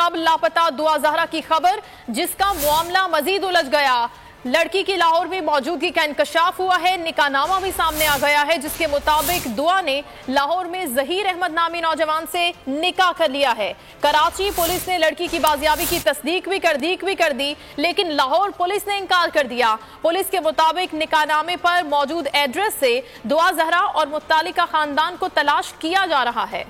कब लापता दुआ जहरा की खबर, जिसका मामला मजीद उलझ गया। लड़की की लाहौर में मौजूदगी का इंकशाफ हुआ है। निकाहनामा भी सामने आ गया है, जिसके मुताबिक दुआ ने लाहौर में जहीर अहमद नामी नौजवान से निकाह कर लिया है। कराची पुलिस ने लड़की की बाजियाबी की तस्दीक भी कर दी, लेकिन लाहौर पुलिस ने इनकार कर दिया। पुलिस के मुताबिक निकाहनामे पर मौजूद एड्रेस से दुआ जहरा और मुत्तालिका खानदान को तलाश किया जा रहा है।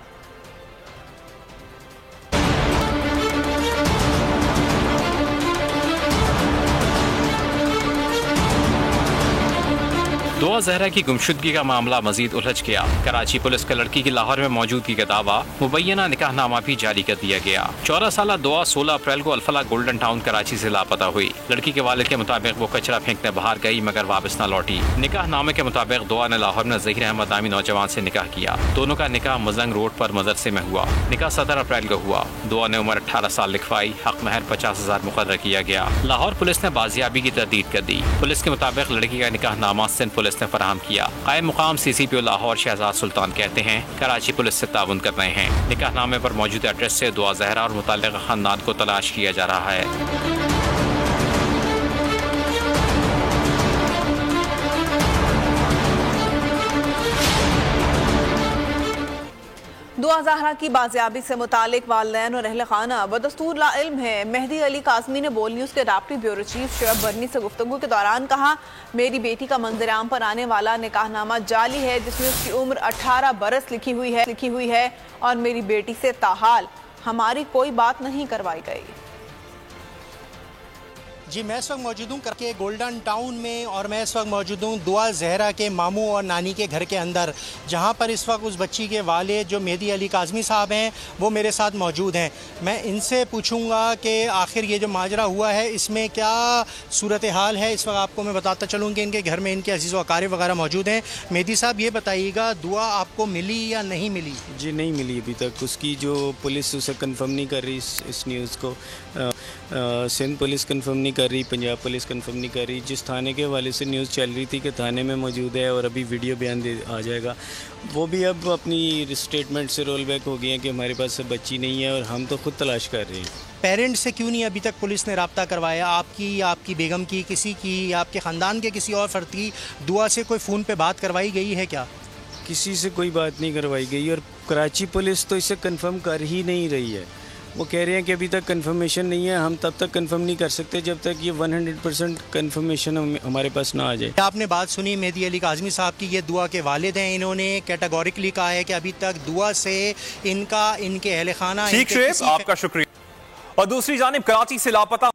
दुआ जहरा की गुमशुदगी का मामला मजीद उलझ गया। कराची पुलिस का लड़की की लाहौर में मौजूदगी का दावा मुबैना निकाहनामा भी जारी कर दिया गया। 14 साल दुआ 16 अप्रैल को अल्फला गोल्डन टाउन कराची से लापता हुई। लड़की के वालिद के मुताबिक वो कचरा फेंकने बाहर गई मगर वापस न लौटी। निकाहनामे के मुताबिक दुआ ने लाहौर में जहीर अहमद नामी नौजवान से निकाह किया। दोनों का निकाह मजंग रोड पर मदरसे में हुआ। निकाह 17 अप्रैल को हुआ। दुआ ने उम्र 18 साल लिखवाई। हक महर 50,000 मुकर्रर किया गया। लाहौर पुलिस ने बाजियाबी की तरदीद कर दी। पुलिस के मुताबिक लड़की का निकाहनामा सिंध पुलिस ने फराहम किया। कायम मुकाम CCPO लाहौर शहजाद सुल्तान कहते हैं कराची पुलिस से ताउन कर रहे हैं। निकाहनामे पर मौजूद एड्रेस से दुआ जहरा और मुताल्लिका खानदान को तलाश किया जा रहा है। दुआ जहरा की बाजियाबी से मुतालिक वालिदैन और अहले खाना बदस्तूर लाइल्म है। मेहदी अली काज़मी ने बोल न्यूज़ के डिप्टी ब्यूरो चीफ शोएब बर्नी से गुफ्तगू के दौरान कहा, मेरी बेटी का मंजर-ए-आम पर आने वाला निकाहनामा जाली है, जिसमें उसकी उम्र 18 बरस लिखी हुई है और मेरी बेटी से ताहाल हमारी कोई बात नहीं करवाई गई। जी, मैं इस वक्त मौजूद हूँ करके गोल्डन टाउन में और मैं इस वक्त मौजूद हूँ दुआ जहरा के मामू और नानी के घर के अंदर, जहाँ पर इस वक्त उस बच्ची के वालिद जो मेहदी अली काज़मी साहब हैं वो मेरे साथ मौजूद हैं। मैं इनसे पूछूँगा कि आखिर ये जो माजरा हुआ है इसमें क्या सूरत हाल है। इस वक्त आपको मैं बताता चलूँ कि इनके घर में इनके अजीज़ व अकारिब वगैरह मौजूद हैं। मेहदी साहब, ये बताइएगा दुआ आपको मिली या नहीं मिली? जी नहीं मिली अभी तक। उसकी जो पुलिस उसे कंफर्म नहीं कर रही इस न्यूज़ को। सिंध पुलिस कंफर्म नहीं कर रही, पंजाब पुलिस कंफर्म नहीं कर रही। जिस थाने के हवाले से न्यूज़ चल रही थी कि थाने में मौजूद है और अभी वीडियो बयान आ जाएगा, वो भी अब अपनी स्टेटमेंट से रोल बैक हो गई है कि हमारे पास बच्ची नहीं है और हम तो खुद तलाश कर रहे हैं। पेरेंट्स से क्यों नहीं अभी तक पुलिस ने रब्ता करवाया? आपकी बेगम की, किसी की, आपके ख़ानदान के किसी और फर्द की दुआ से कोई फ़ोन पे बात करवाई गई है क्या? किसी से कोई बात नहीं करवाई गई और कराची पुलिस तो इसे कंफर्म कर ही नहीं रही है। वो कह रहे हैं कि अभी तक कंफर्मेशन नहीं है। हम तब तक कंफर्म नहीं कर सकते जब तक ये 100% कंफर्मेशन हमारे पास ना आ जाए। आपने बात सुनी मेहदी अली काज़मी साहब की, ये दुआ के वालिद हैं। इन्होंने कैटेगोरिकली कहा है कि अभी तक दुआ से इनके अहले खाना। ठीक, आपका शुक्रिया। और दूसरी जानिब कराची से लापता